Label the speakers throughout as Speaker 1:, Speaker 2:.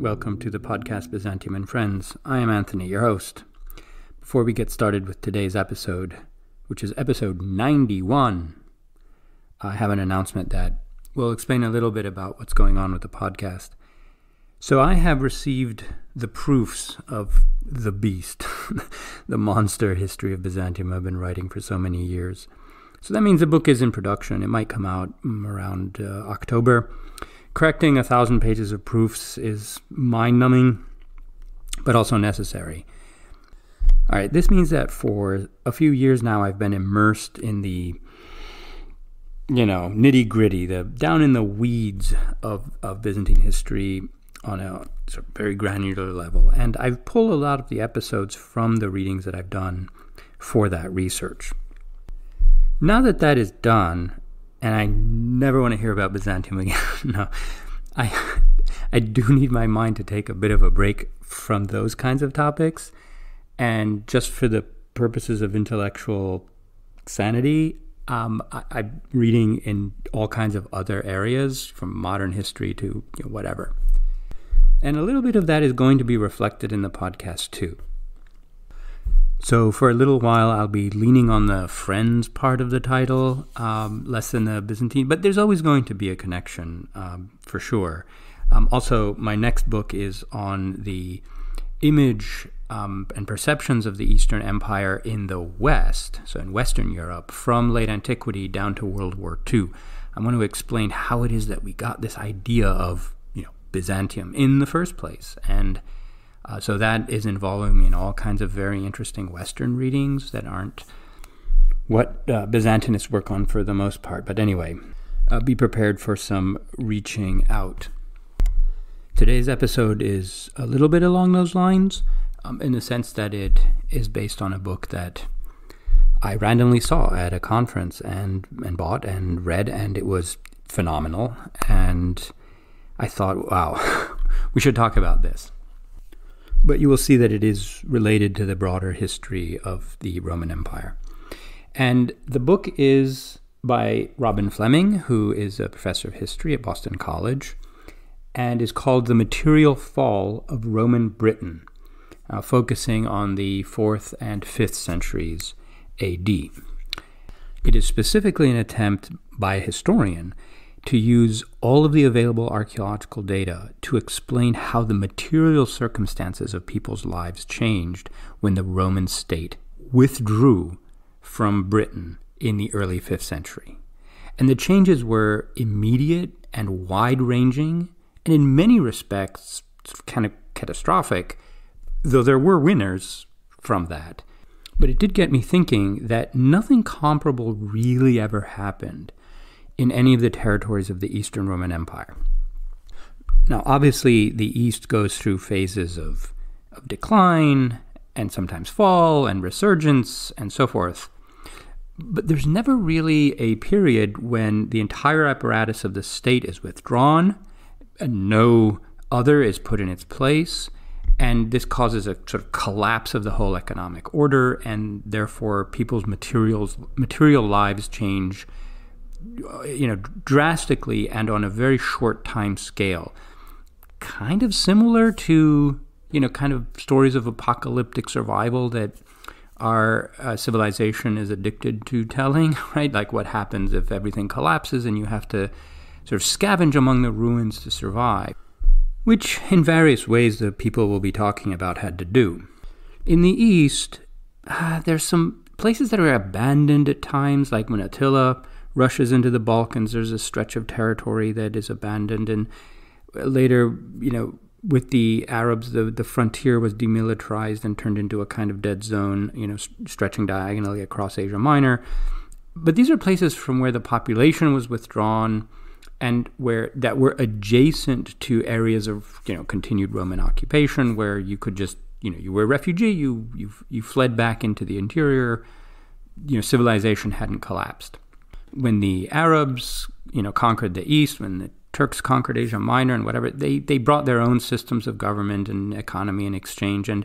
Speaker 1: welcome to the podcast Byzantium and Friends. I am Anthony, your host. Before we get started with today's episode, which is episode 91, I have an announcement that will explain a little bit about what's going on with the podcast. So I have received the proofs of the beast, the monster history of Byzantium I've been writing for so many years. So that means the book is in production. It might come out around October. Correcting 1,000 pages of proofs is mind-numbing, but also necessary. All right, this means that for a few years now, I've been immersed in the, nitty-gritty, the down in the weeds of Byzantine history on a sort of very granular level. And I've pulled a lot of the episodes from the readings that I've done for that research. Now that that is done, and I never want to hear about Byzantium again. No, I do need my mind to take a bit of a break from those kinds of topics. And just for the purposes of intellectual sanity, I'm reading in all kinds of other areas, from modern history to whatever. And a little bit of that is going to be reflected in the podcast too. So for a little while, I'll be leaning on the Friends part of the title, less than the Byzantine, but there's always going to be a connection, for sure. Also, my next book is on the image and perceptions of the Eastern Empire in the West, so in Western Europe, from late antiquity down to World War II. I want to explain how it is that we got this idea of, Byzantium in the first place, and so that is involving me in all kinds of very interesting Western readings that aren't what Byzantinists work on for the most part. But anyway, be prepared for some reaching out. Today's episode is a little bit along those lines, in the sense that it is based on a book that I randomly saw at a conference and bought and read, and it was phenomenal. And I thought, wow, we should talk about this. But you will see that it is related to the broader history of the Roman Empire. And the book is by Robin Fleming, who is a professor of history at Boston College, and is called The Material Fall of Roman Britain, focusing on the 4th and 5th centuries AD. It is specifically an attempt by a historian to use all of the available archaeological data to explain how the material circumstances of people's lives changed when the Roman state withdrew from Britain in the early 5th century. And the changes were immediate and wide-ranging, and in many respects kind of catastrophic, though there were winners from that. But it did get me thinking that nothing comparable really ever happened in any of the territories of the Eastern Roman Empire. Now, obviously, the East goes through phases of decline, and sometimes fall, and resurgence, and so forth. But there's never really a period when the entire apparatus of the state is withdrawn, and no other is put in its place, and this causes a sort of collapse of the whole economic order, and therefore people's material lives change drastically and on a very short time scale. Kind of similar to, kind of stories of apocalyptic survival that our civilization is addicted to telling, right? Like what happens if everything collapses and you have to sort of scavenge among the ruins to survive, which in various ways the people we'll be talking about had to do. In the East, there's some places that are abandoned at times, like when Attila rushes into the Balkans, there's a stretch of territory that is abandoned. And later, with the Arabs, the frontier was demilitarized and turned into a kind of dead zone, stretching diagonally across Asia Minor. But these are places from where the population was withdrawn and that were adjacent to areas of, continued Roman occupation, where you could just, you were a refugee, you fled back into the interior, civilization hadn't collapsed. When the Arabs, conquered the East, when the Turks conquered Asia Minor and whatever, they brought their own systems of government and economy and exchange. And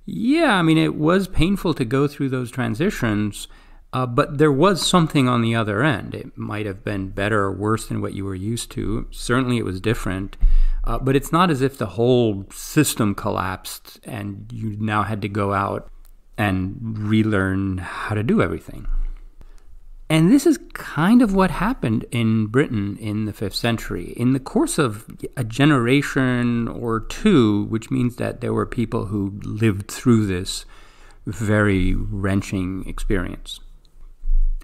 Speaker 1: it was painful to go through those transitions, but there was something on the other end. It might have been better or worse than what you were used to. Certainly it was different. But it's not as if the whole system collapsed and you now had to go out and relearn how to do everything. And this is kind of what happened in Britain in the 5th century. In the course of a generation or two, which means that there were people who lived through this very wrenching experience.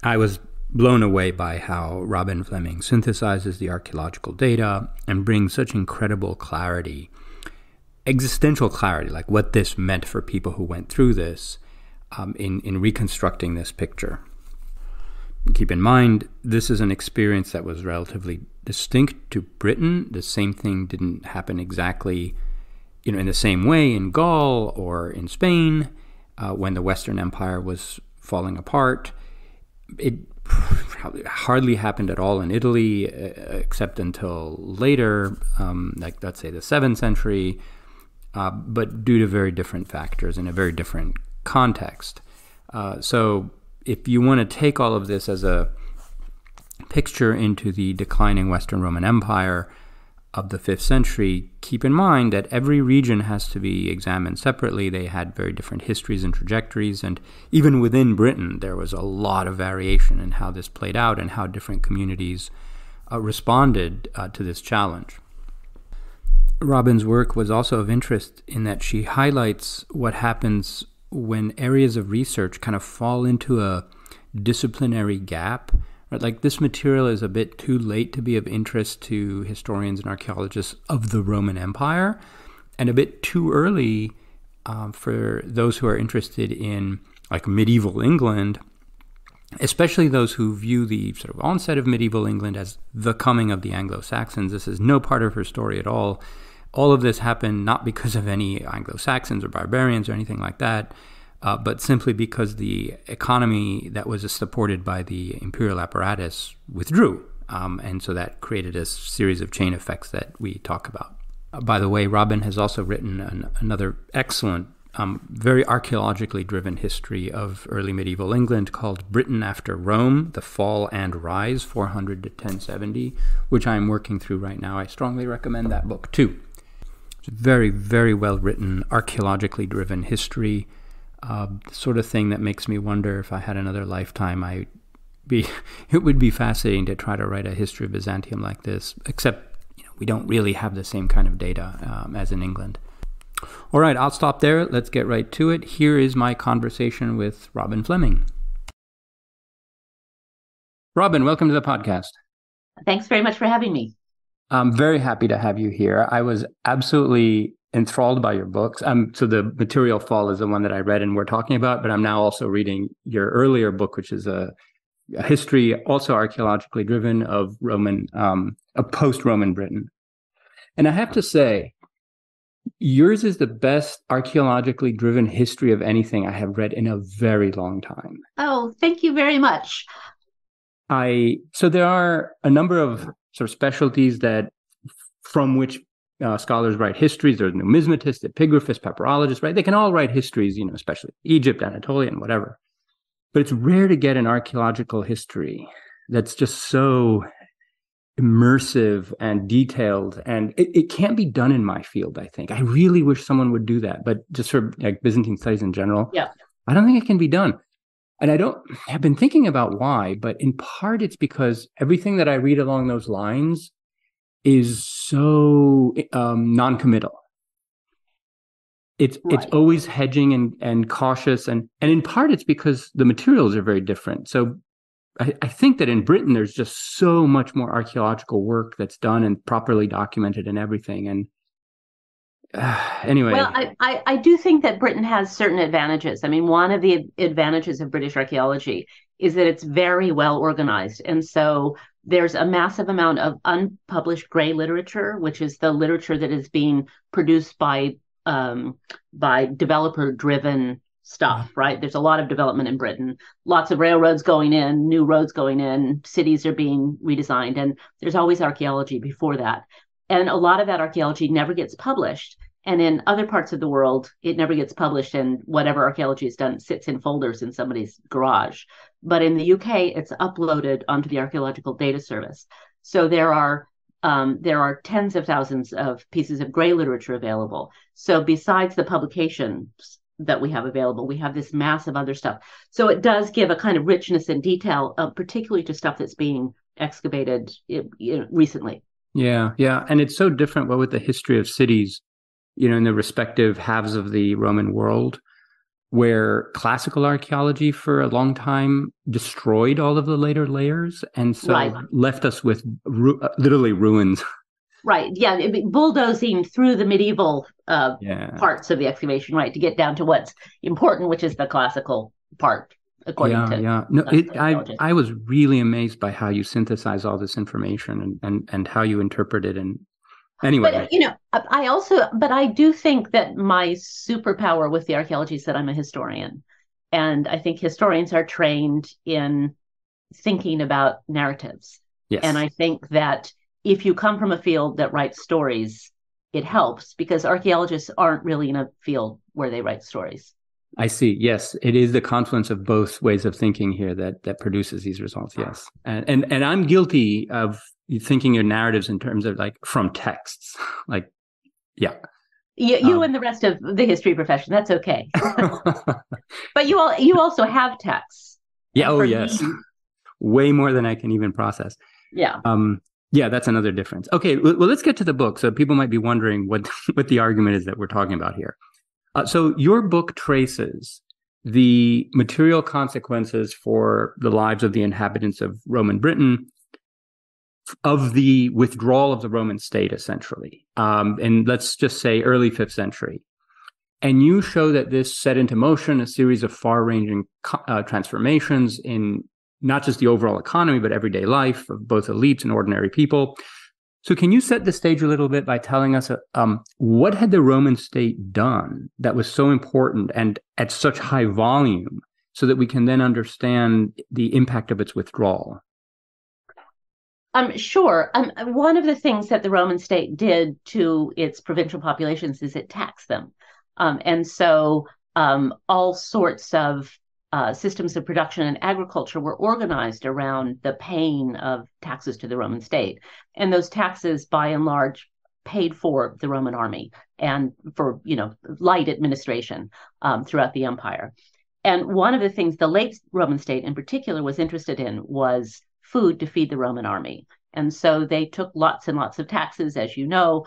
Speaker 1: I was blown away by how Robin Fleming synthesizes the archaeological data and brings such incredible clarity, existential clarity, like what this meant for people who went through this in reconstructing this picture. Keep in mind, this is an experience that was relatively distinct to Britain. The same thing didn't happen exactly, in the same way in Gaul or in Spain when the Western Empire was falling apart. It probably hardly happened at all in Italy, except until later, like let's say the 7th century, but due to very different factors in a very different context. So if you want to take all of this as a picture into the declining Western Roman Empire of the 5th century, keep in mind that every region has to be examined separately. They had very different histories and trajectories, and even within Britain, there was a lot of variation in how this played out and how different communities responded to this challenge. Robin's work was also of interest in that she highlights what happens when areas of research kind of fall into a disciplinary gap. Right? Like this material is a bit too late to be of interest to historians and archaeologists of the Roman Empire, and a bit too early for those who are interested in like medieval England, especially those who view the sort of onset of medieval England as the coming of the Anglo-Saxons. This is no part of her story at all. All of this happened not because of any Anglo-Saxons or barbarians or anything like that, but simply because the economy that was supported by the imperial apparatus withdrew. And so that created a series of chain effects that we talk about. By the way, Robin has also written another excellent, very archaeologically driven history of early medieval England called Britain After Rome, The Fall and Rise, 400 to 1070, which I'm working through right now. I strongly recommend that book too. It's a very, very well-written, archaeologically driven history, the sort of thing that makes me wonder if I had another lifetime, it would be fascinating to try to write a history of Byzantium like this, except we don't really have the same kind of data as in England. All right, I'll stop there. Let's get right to it. Here is my conversation with Robin Fleming. Robin, welcome to the podcast.
Speaker 2: Thanks very much for having me.
Speaker 1: I'm very happy to have you here. I was absolutely enthralled by your books. So the Material Fall is the one that I read and we're talking about, but I'm now also reading your earlier book, which is a history, also archaeologically driven, of post-Roman Britain. And I have to say, yours is the best archaeologically driven history of anything I have read in a very long time.
Speaker 2: Oh, thank you very much.
Speaker 1: So there are a number of sort of specialties from which scholars write histories. There's numismatists, epigraphists, papyrologists, right? They can all write histories, especially Egypt, Anatolia, and whatever. But it's rare to get an archaeological history that's just so immersive and detailed, and it can't be done in my field, I think. I really wish someone would do that, but just for like Byzantine studies in general,
Speaker 2: yeah,
Speaker 1: I don't think it can be done. And I've been thinking about why, but in part it's because everything that I read along those lines is so non-committal. It's always hedging and cautious, and in part it's because the materials are very different. So I think that in Britain there's just so much more archaeological work that's done and properly documented and everything. And anyway.
Speaker 2: Well, I do think that Britain has certain advantages. I mean, one of the advantages of British archaeology is that it's very well organized. And so there's a massive amount of unpublished gray literature, which is the literature that is being produced by developer-driven stuff, right? There's a lot of development in Britain, lots of railroads going in, new roads going in, cities are being redesigned, and there's always archaeology before that. And a lot of that archaeology never gets published. And in other parts of the world, it never gets published, and whatever archaeology is done sits in folders in somebody's garage. But in the UK, it's uploaded onto the Archaeological Data Service. So there are there are tens of thousands of pieces of gray literature available. So besides the publications that we have available, we have this mass of other stuff. So it does give a kind of richness and detail, particularly to stuff that's being excavated recently.
Speaker 1: Yeah, yeah. And it's so different with the history of cities, in the respective halves of the Roman world, where classical archaeology for a long time destroyed all of the later layers and so left us with literally ruins.
Speaker 2: Right. Yeah. Bulldozing through the medieval parts of the excavation, right, to get down to what's important, which is the classical part, according to.
Speaker 1: Yeah. No, I was really amazed by how you synthesize all this information and how you interpret it. And anyway.
Speaker 2: But, I do think that my superpower with the archaeology is that I'm a historian. And I think historians are trained in thinking about narratives.
Speaker 1: Yes.
Speaker 2: And I think that if you come from a field that writes stories, it helps because archaeologists aren't really in a field where they write stories.
Speaker 1: I see. Yes, it is the confluence of both ways of thinking here that produces these results. Yes, and I'm guilty of thinking of narratives in terms of like from texts, like yeah.
Speaker 2: You and the rest of the history profession, that's okay. But you also have texts.
Speaker 1: Yeah. Oh yes, way more than I can even process.
Speaker 2: Yeah.
Speaker 1: Yeah, that's another difference. Okay, well, let's get to the book. So people might be wondering what the argument is that we're talking about here. So your book traces the material consequences for the lives of the inhabitants of Roman Britain of the withdrawal of the Roman state, essentially. And let's just say early 5th century. And you show that this set into motion a series of far-ranging transformations in not just the overall economy, but everyday life of both elites and ordinary people. So can you set the stage a little bit by telling us what had the Roman state done that was so important and at such high volume so that we can then understand the impact of its withdrawal?
Speaker 2: Sure. One of the things that the Roman state did to its provincial populations is it taxed them. And so all sorts of systems of production and agriculture were organized around the paying of taxes to the Roman state. And those taxes, by and large, paid for the Roman army and for, light administration throughout the empire. And one of the things the late Roman state in particular was interested in was food to feed the Roman army. And so they took lots and lots of taxes, as you know,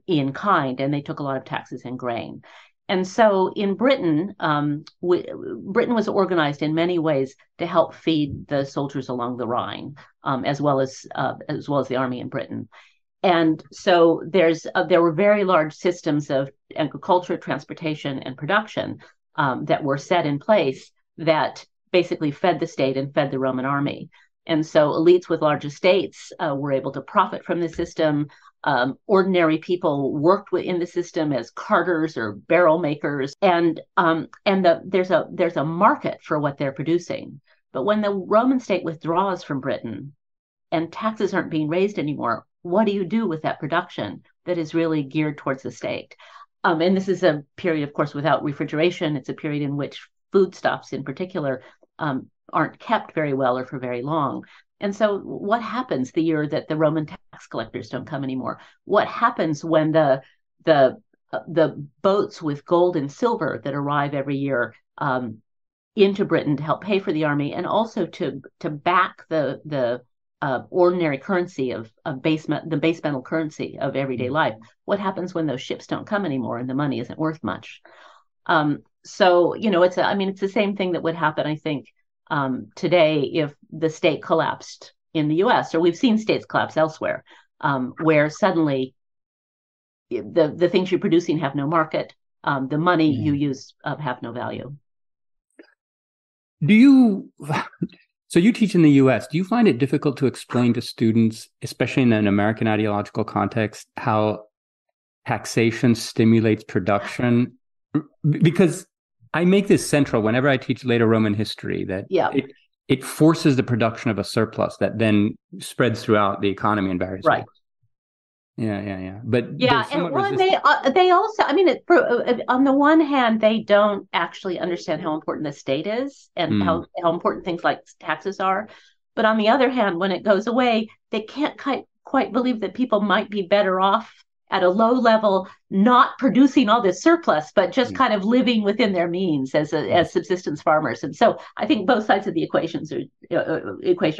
Speaker 2: in kind, and they took a lot of taxes in grain. And so in Britain, Britain was organized in many ways to help feed the soldiers along the Rhine, as well as the army in Britain. And so there were very large systems of agriculture, transportation, and production that were set in place that basically fed the state and fed the Roman army. And so elites with large estates were able to profit from the system. Ordinary people worked in the system as carters or barrel makers, and there's a market for what they're producing. But when the Roman state withdraws from Britain and taxes aren't being raised anymore, what do you do with that production that is really geared towards the state? And this is a period, of course, without refrigeration. It's a period in which foodstuffs, in particular, aren't kept very well or for very long. And so what happens the year that the Roman tax collectors don't come anymore? What happens when the boats with gold and silver that arrive every year into Britain to help pay for the army and also to back the ordinary currency of the base metal currency of everyday life? What happens when those ships don't come anymore and the money isn't worth much? So it's the same thing that would happen, I think, today if the state collapsed in the U.S., or we've seen states collapse elsewhere, where suddenly the things you're producing have no market, the money you use have no value.
Speaker 1: So you teach in the U.S. Do you find it difficult to explain to students, especially in an American ideological context, how taxation stimulates production? Because I make this central whenever I teach later Roman history, that it forces the production of a surplus that then spreads throughout the economy in various ways. Yeah. But
Speaker 2: and they also, on the one hand, they don't actually understand how important the state is and how important things like taxes are. But on the other hand, when it goes away, they can't quite believe that people might be better off at a low level, not producing all this surplus, but just kind of living within their means as subsistence farmers. And so I think both sides of the equation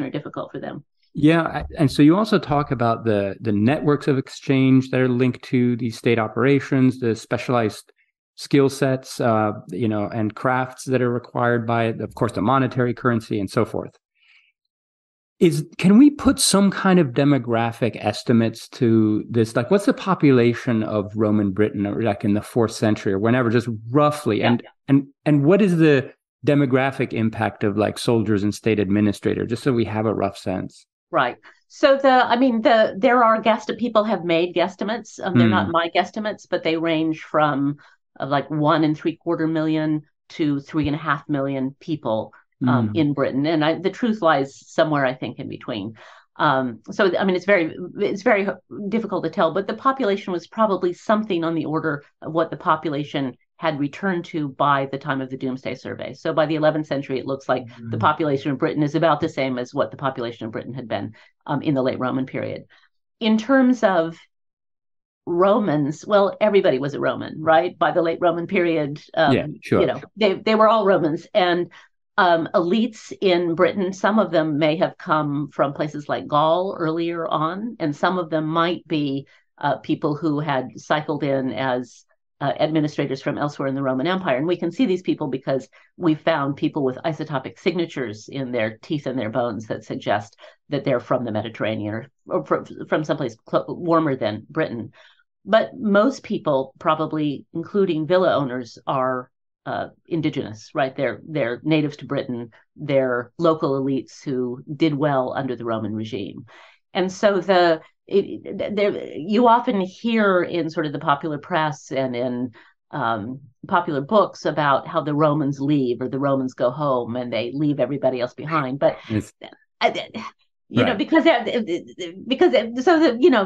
Speaker 2: are difficult for them.
Speaker 1: Yeah, and so you also talk about the networks of exchange that are linked to these state operations, the specialized skill sets, and crafts that are required by, of course, the monetary currency and so forth. Can we put some kind of demographic estimates to this? Like, what's the population of Roman Britain, like in the 4th century or whenever, just roughly? Yeah. And what is the demographic impact of like soldiers and state administrator, just so we have a rough sense?
Speaker 2: Right. So there are people have made guesstimates. They're not my guesstimates, but they range from like 1.75 million to 3.5 million people in Britain, and the truth lies somewhere, I think, in between. So I mean, it's very difficult to tell, but the population was probably something on the order of what the population had returned to by the time of the Doomsday Survey. So by the 11th century, it looks like the population of Britain is about the same as what the population of Britain had been in the late Roman period. In terms of Romans, well, everybody was a Roman, right? By the late Roman period,
Speaker 1: yeah, sure.
Speaker 2: They were all Romans, and elites in Britain, some of them may have come from places like Gaul earlier on, and some of them might be people who had cycled in as administrators from elsewhere in the Roman Empire. And we can see these people because we found people with isotopic signatures in their teeth and their bones that suggest that they're from the Mediterranean or from someplace warmer than Britain. But most people, probably including villa owners, are indigenous, right? They're natives to Britain. They're local elites who did well under the Roman regime. And so you often hear in sort of the popular press and in popular books about how the Romans leave or the Romans go home and they leave everybody else behind. But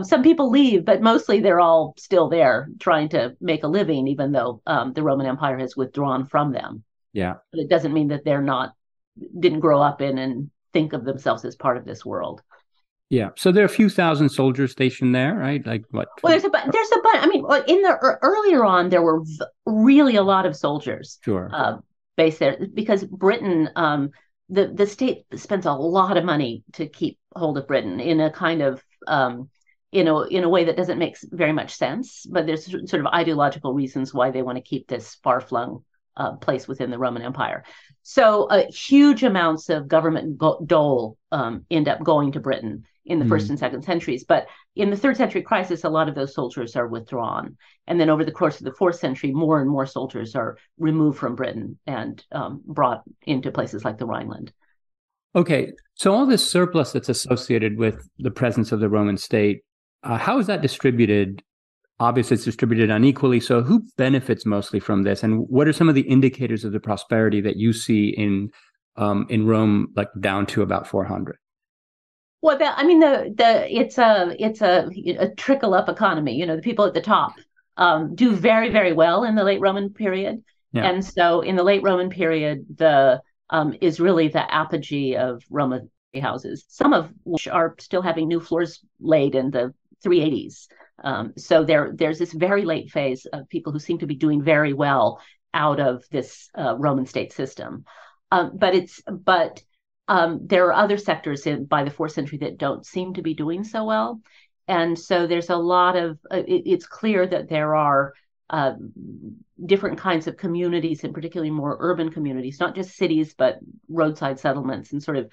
Speaker 2: some people leave, but mostly they're all still there trying to make a living, even though the Roman Empire has withdrawn from them.
Speaker 1: Yeah,
Speaker 2: but it doesn't mean that didn't grow up in and think of themselves as part of this world.
Speaker 1: Yeah. So there are a few thousand soldiers stationed there, right? Like what?
Speaker 2: Well, there's a bunch. I mean, in the earlier on, there were really a lot of soldiers based there because Britain, the state spends a lot of money to keep hold of Britain in a kind of in a way that doesn't make very much sense. But there's sort of ideological reasons why they want to keep this far-flung place within the Roman Empire. So huge amounts of government dole end up going to Britain in the 1st and 2nd centuries. But in the 3rd century crisis, a lot of those soldiers are withdrawn. And then over the course of the 4th century, more and more soldiers are removed from Britain and brought into places like the Rhineland.
Speaker 1: Okay, so all this surplus that's associated with the presence of the Roman state, how is that distributed? Obviously, it's distributed unequally. So who benefits mostly from this? And what are some of the indicators of the prosperity that you see in Rome, like down to about 400?
Speaker 2: Well, it's a trickle up economy. The people at the top do very, very well in the late Roman period, and so in the late Roman period, is really the apogee of Roman houses. Some of which are still having new floors laid in the 380s. So there's this very late phase of people who seem to be doing very well out of this Roman state system, but there are other sectors by the 4th century that don't seem to be doing so well. And so there's a lot of, it's clear that there are different kinds of communities, and particularly more urban communities, not just cities, but roadside settlements and sort of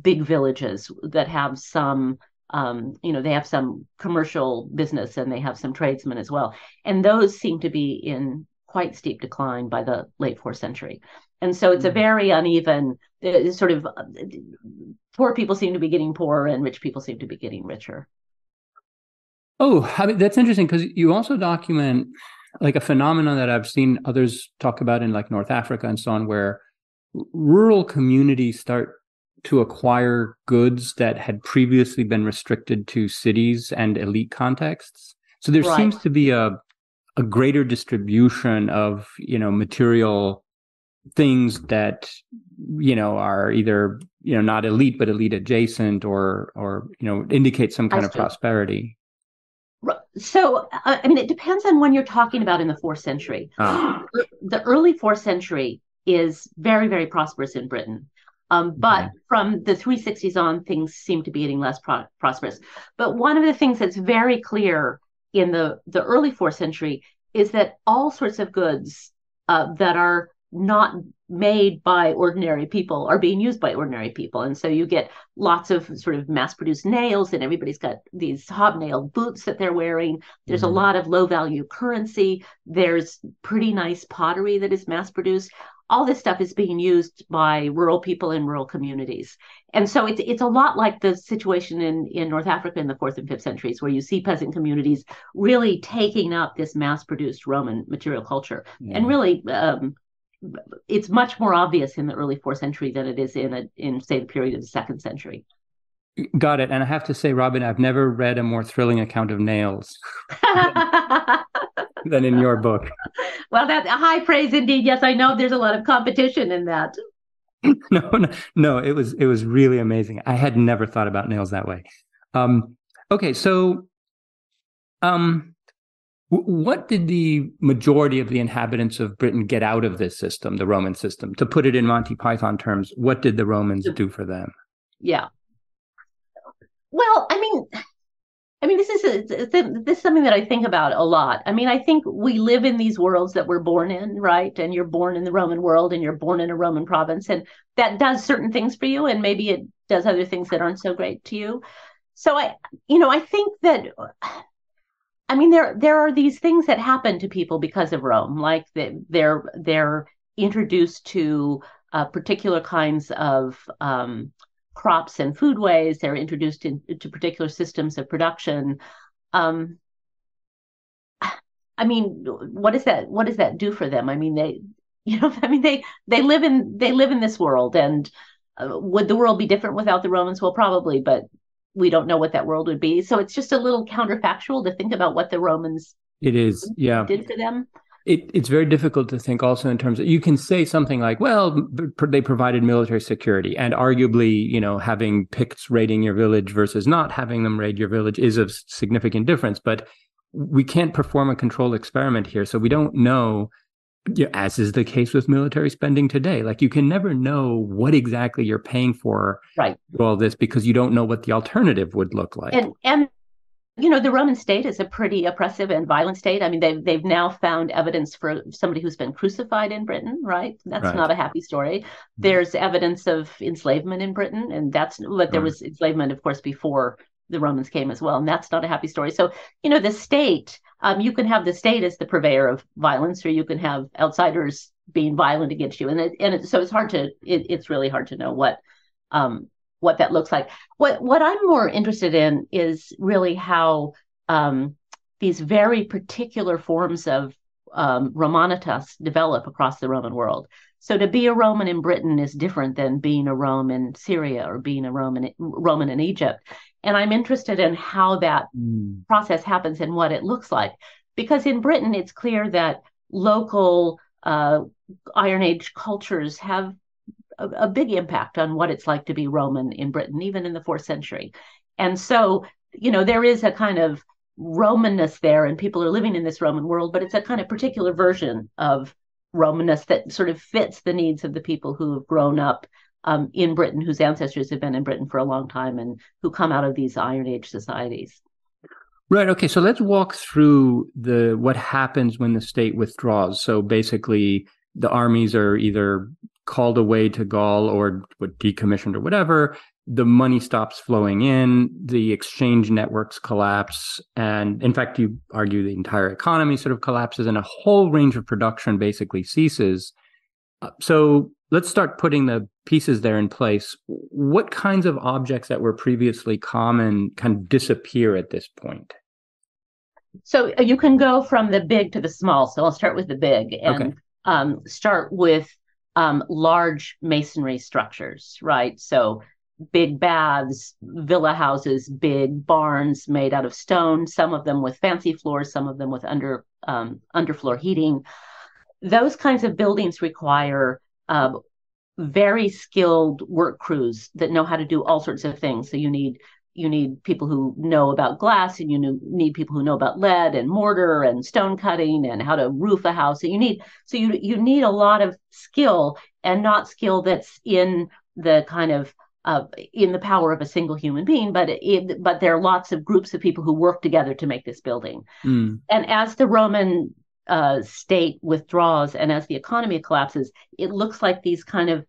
Speaker 2: big villages that have some, they have some commercial business and they have some tradesmen as well. And those seem to be in quite steep decline by the late 4th century. And so it's a very uneven sort of poor people seem to be getting poorer and rich people seem to be getting richer.
Speaker 1: Oh, I mean, that's interesting because you also document like a phenomenon that I've seen others talk about in like North Africa and so on, where rural communities start to acquire goods that had previously been restricted to cities and elite contexts. So there seems to be a greater distribution of, material things that, are either, not elite, but elite adjacent, or indicate some kind of prosperity.
Speaker 2: So, I mean, it depends on when you're talking about in the 4th century. The early 4th century is very, very prosperous in Britain. But from the 360s on, things seem to be getting less prosperous. But one of the things that's very clear in the early 4th century is that all sorts of goods that are not made by ordinary people are being used by ordinary people. And so you get lots of sort of mass-produced nails, and everybody's got these hobnailed boots that they're wearing. There's a lot of low-value currency. There's pretty nice pottery that is mass-produced. All this stuff is being used by rural people in rural communities. And so it's a lot like the situation in North Africa in the 4th and 5th centuries, where you see peasant communities really taking up this mass-produced Roman material culture. And really, it's much more obvious in the early 4th century than it is in say, the period of the 2nd century.
Speaker 1: Got it. And I have to say, Robin, I've never read a more thrilling account of nails than in your book.
Speaker 2: Well, that's a high praise indeed. Yes, I know there's a lot of competition in that.
Speaker 1: No, it was really amazing. I had never thought about nails that way. Okay, so what did the majority of the inhabitants of Britain get out of this system, the Roman system? To put it in Monty Python terms, what did the Romans do for them?
Speaker 2: Yeah. Well, I mean, this is something that I think about a lot. I mean, I think we live in these worlds that we're born in, right? And you're born in the Roman world, and you're born in a Roman province, and that does certain things for you, and maybe it does other things that aren't so great to you. So I think that, I mean, there are these things that happen to people because of Rome, like they're introduced to particular kinds of crops and foodways. They're introduced to particular systems of production. I mean, what does that do for them? I mean, they live in this world, and would the world be different without the Romans? Well, probably, but we don't know what that world would be. So it's just a little counterfactual to think about what the Romans
Speaker 1: did for them. It's very difficult to think also in terms of, you can say something like, well, they provided military security, and arguably, having Picts raiding your village versus not having them raid your village is a significant difference. But we can't perform a controlled experiment here. So we don't know, as is the case with military spending today. Like, you can never know what exactly you're paying for all this, because you don't know what the alternative would look like.
Speaker 2: And the Roman state is a pretty oppressive and violent state. I mean, they've now found evidence for somebody who's been crucified in Britain, right? That's not a happy story. There's evidence of enslavement in Britain, and there was enslavement, of course, before the Romans came as well, and that's not a happy story. So, the state, you can have the state as the purveyor of violence, or you can have outsiders being violent against you, so it's really hard to know what that looks like. What I'm more interested in is really how these very particular forms of Romanitas develop across the Roman world. So to be a Roman in Britain is different than being a Roman in Syria or being a Roman in Egypt. And I'm interested in how that process happens and what it looks like. Because in Britain, it's clear that local Iron Age cultures have a big impact on what it's like to be Roman in Britain, even in the 4th century. And so, there is a kind of Romanness there, and people are living in this Roman world, but it's a kind of particular version of Romanness that sort of fits the needs of the people who have grown up in Britain, whose ancestors have been in Britain for a long time, and who come out of these Iron Age societies.
Speaker 1: Right. Okay. So let's walk through what happens when the state withdraws. So basically, the armies are either called away to Gaul or decommissioned or whatever. The money stops flowing in, the exchange networks collapse, and in fact, you argue the entire economy sort of collapses, and a whole range of production basically ceases. So let's start putting the pieces there in place. What kinds of objects that were previously common kind of disappear at this point?
Speaker 2: So you can go from the big to the small. So I'll start with the big and start with large masonry structures, right? So big baths, villa houses, big barns made out of stone, some of them with fancy floors, some of them with underfloor heating. Those kinds of buildings require very skilled work crews that know how to do all sorts of things. So you need people who know about glass, and you need people who know about lead and mortar and stone cutting and how to roof a house. So you need a lot of skill, and not skill that's in the kind of in the power of a single human being, but there are lots of groups of people who work together to make this building. And as the Roman state withdraws and as the economy collapses, it looks like these kind of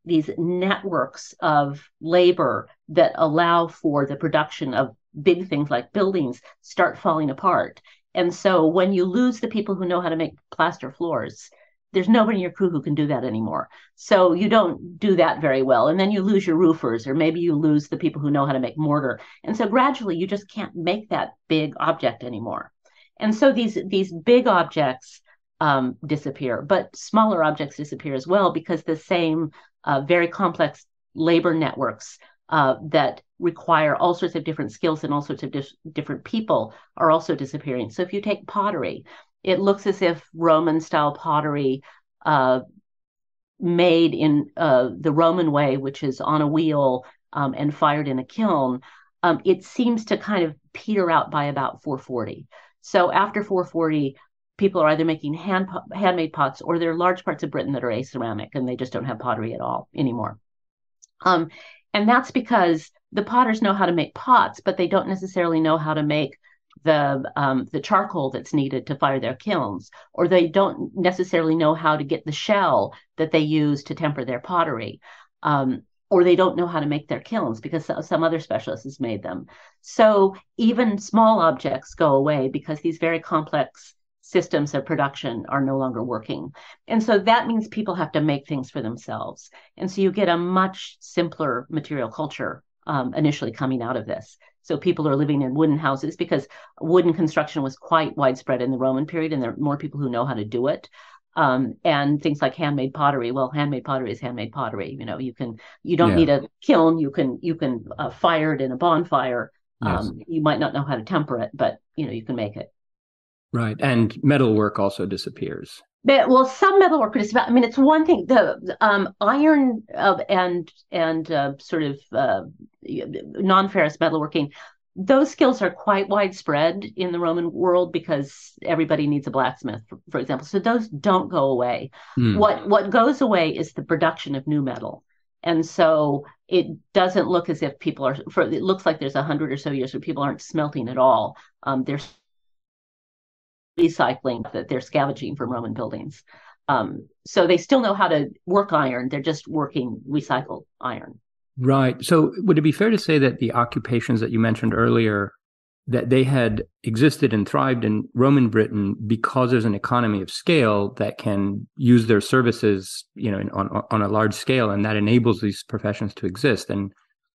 Speaker 2: these networks of labor that allow for the production of big things like buildings start falling apart. And so when you lose the people who know how to make plaster floors, there's nobody in your crew who can do that anymore. So you don't do that very well. And then you lose your roofers, or maybe you lose the people who know how to make mortar. And so gradually you just can't make that big object anymore. And so these big objects disappear, but smaller objects disappear as well, because the same very complex labor networks that require all sorts of different skills and all sorts of different people are also disappearing. So if you take pottery, it looks as if Roman-style pottery made in the Roman way, which is on a wheel and fired in a kiln, it seems to kind of peter out by about 440. So after 440, people are either making handmade pots, or there are large parts of Britain that are aceramic, and they just don't have pottery at all anymore. And that's because the potters know how to make pots, but they don't necessarily know how to make the charcoal that's needed to fire their kilns, or they don't necessarily know how to get the shell that they use to temper their pottery, or they don't know how to make their kilns because some other specialist has made them. So even small objects go away because these very complex systems of production are no longer working. And so that means people have to make things for themselves. And so you get a much simpler material culture initially coming out of this. So people are living in wooden houses because wooden construction was quite widespread in the Roman period, and there are more people who know how to do it. And things like handmade pottery. Well, handmade pottery is handmade pottery. You know, you don't need a kiln. You can fire it in a bonfire. Yes. You might not know how to temper it, but you can make it.
Speaker 1: Right, and metalwork also disappears.
Speaker 2: Well, some metalwork disappears. I mean, it's one thing. The iron and sort of non-ferrous metalworking, those skills are quite widespread in the Roman world because everybody needs a blacksmith, for example. So those don't go away. What goes away is the production of new metal. And so it doesn't look as if people it looks like there's 100 or so years where people aren't smelting at all. They're recycling, that they're scavenging from Roman buildings. So they still know how to work iron. They're just working recycled iron.
Speaker 1: Right. So would it be fair to say that the occupations that you mentioned earlier, that they had existed and thrived in Roman Britain because there's an economy of scale that can use their services, on a large scale, and that enables these professions to exist. And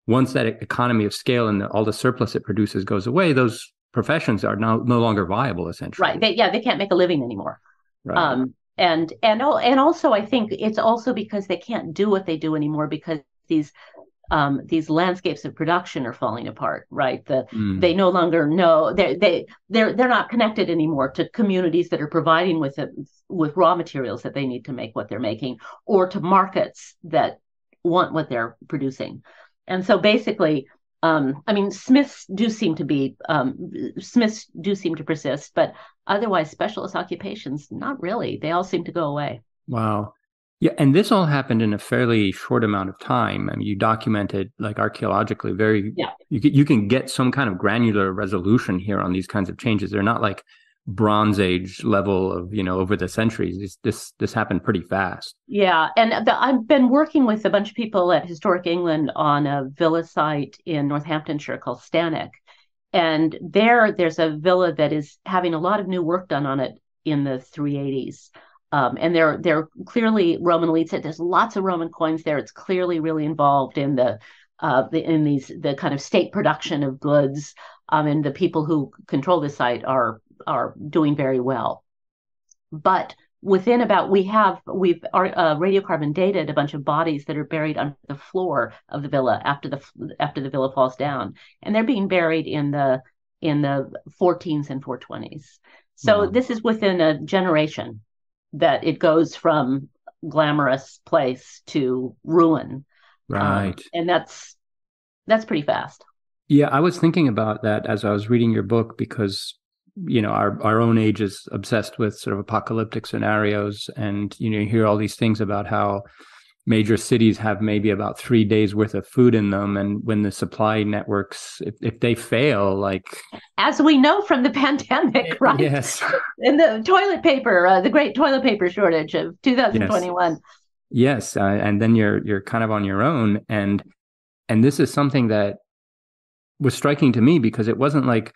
Speaker 1: once that economy of scale and all the surplus it produces goes away, those professions are no longer viable, essentially.
Speaker 2: Right. They can't make a living anymore.
Speaker 1: Right.
Speaker 2: And also I think it's also because they can't do what they do anymore because these landscapes of production are falling apart, right? They no longer know they're not connected anymore to communities that are providing with raw materials that they need to make what they're making, or to markets that want what they're producing. And so basically, smiths do seem to persist, but otherwise specialist occupations, not really. They all seem to go away.
Speaker 1: Wow. Yeah, and this all happened in a fairly short amount of time. I mean, you documented, like, archaeologically, you can get some kind of granular resolution here on these kinds of changes. They're not like Bronze Age level of, over the centuries. This happened pretty fast.
Speaker 2: Yeah, and I've been working with a bunch of people at Historic England on a villa site in Northamptonshire called Stanwick. And there's a villa that is having a lot of new work done on it in the 380s. And they're clearly Roman elites. There's lots of Roman coins there. It's clearly really involved in the kind of state production of goods. And the people who control the site are doing very well. But within we've radiocarbon dated a bunch of bodies that are buried under the floor of the villa after the villa falls down, and they're being buried in the 14s and 420s. So This is within a generation that it goes from glamorous place to ruin.
Speaker 1: Right.
Speaker 2: And that's pretty fast.
Speaker 1: Yeah, I was thinking about that as I was reading your book because, our own age is obsessed with sort of apocalyptic scenarios. And, you hear all these things about how major cities have maybe about 3 days worth of food in them. And when the supply networks, if they fail, like.
Speaker 2: As we know from the pandemic, right?
Speaker 1: Yes.
Speaker 2: And the toilet paper, the great toilet paper shortage of 2021.
Speaker 1: Yes. And then you're kind of on your own. And this is something that was striking to me because it wasn't like,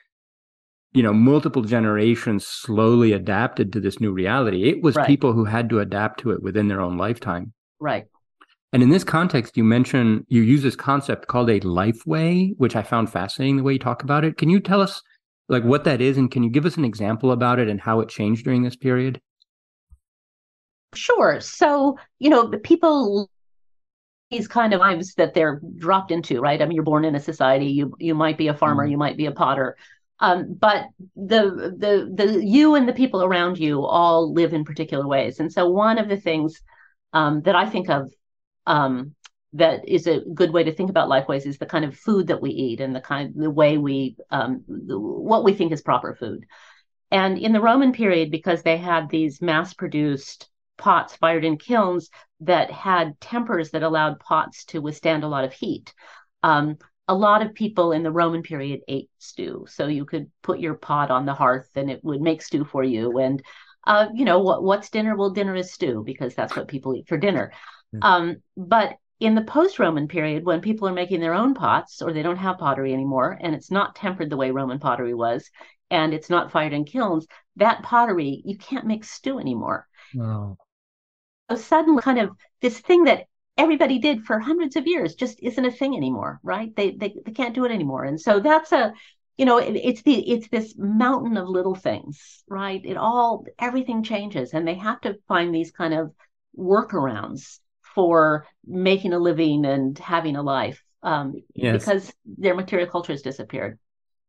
Speaker 1: multiple generations slowly adapted to this new reality. It was
Speaker 2: Right.
Speaker 1: people who had to adapt to it within their own lifetime.
Speaker 2: Right.
Speaker 1: And in this context, you use this concept called a lifeway, which I found fascinating the way you talk about it. Can you tell us like what that is? And can you give us an example about it and how it changed during this period?
Speaker 2: Sure. So, the people, these kind of lives that they're dropped into, right? I mean, you're born in a society, you might be a farmer, you might be a potter. But the you and the people around you all live in particular ways. And so one of the things that I think of that is a good way to think about lifeways is the kind of food that we eat and the way we what we think is proper food. And in the Roman period, because they had these mass-produced pots fired in kilns that had tempers that allowed pots to withstand a lot of heat. A lot of people in the Roman period ate stew. So you could put your pot on the hearth and it would make stew for you. And, what's dinner? Well, dinner is stew because that's what people eat for dinner. But in the post-Roman period, when people are making their own pots or they don't have pottery anymore, and it's not tempered the way Roman pottery was, and it's not fired in kilns, that pottery, you can't make stew anymore.
Speaker 1: Wow.
Speaker 2: So suddenly kind of this thing that everybody did for hundreds of years just isn't a thing anymore, right? They can't do it anymore. And so that's it's this mountain of little things, right? Everything changes and they have to find these kind of workarounds for making a living and having a life because their material culture has disappeared.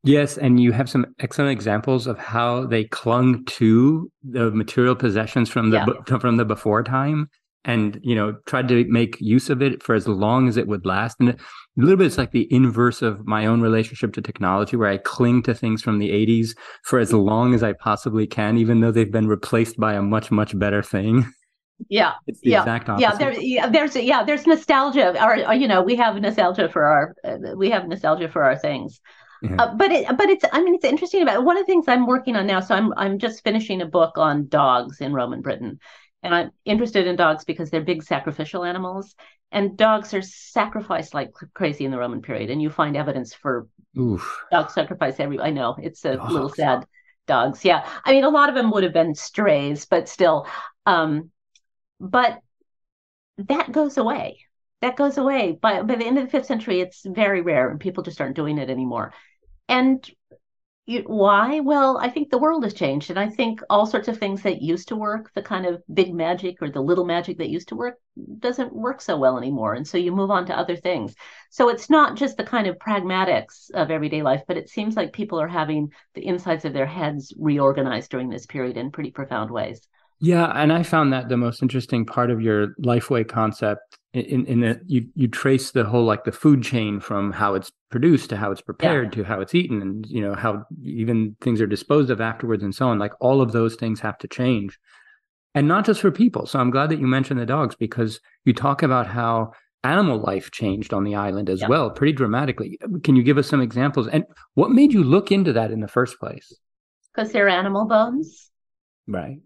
Speaker 1: Yes, and you have some excellent examples of how they clung to the material possessions from the before time and, tried to make use of it for as long as it would last. And a little bit it's like the inverse of my own relationship to technology, where I cling to things from the 80s for as long as I possibly can, even though they've been replaced by a much, much better thing.
Speaker 2: Yeah.
Speaker 1: It's the exact opposite.
Speaker 2: There's nostalgia, or we have nostalgia for our things.
Speaker 1: Yeah.
Speaker 2: But it's interesting about one of the things I'm working on now. So I'm just finishing a book on dogs in Roman Britain, and I'm interested in dogs because they're big sacrificial animals, and dogs are sacrificed like crazy in the Roman period. And you find evidence for dog sacrifice I know it's a little sad. Dogs, yeah. I mean, a lot of them would have been strays, but still. But that goes away. By the end of the 5th century, it's very rare, and people just aren't doing it anymore. And why? Well, I think the world has changed, and I think all sorts of things that used to work, the kind of big magic or the little magic that used to work, doesn't work so well anymore. And so you move on to other things. So it's not just the kind of pragmatics of everyday life, but it seems like people are having the insides of their heads reorganized during this period in pretty profound ways.
Speaker 1: Yeah, and I found that the most interesting part of your lifeway concept in that you trace the whole like the food chain from how it's produced to how it's prepared to how it's eaten, and how even things are disposed of afterwards and so on. Like all of those things have to change, and not just for people. So I'm glad that you mentioned the dogs, because you talk about how animal life changed on the island as well, pretty dramatically. Can you give us some examples? And what made you look into that in the first place?
Speaker 2: Because they're animal bones,
Speaker 1: right?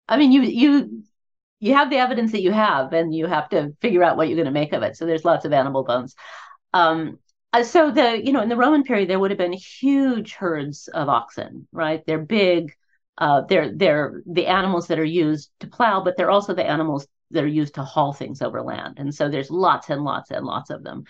Speaker 2: I mean, you have the evidence that you have, and you have to figure out what you're going to make of it. So there's lots of animal bones. So in the Roman period, there would have been huge herds of oxen, right? They're big. They're the animals that are used to plow, but they're also the animals that are used to haul things over land. And so there's lots and lots and lots of them.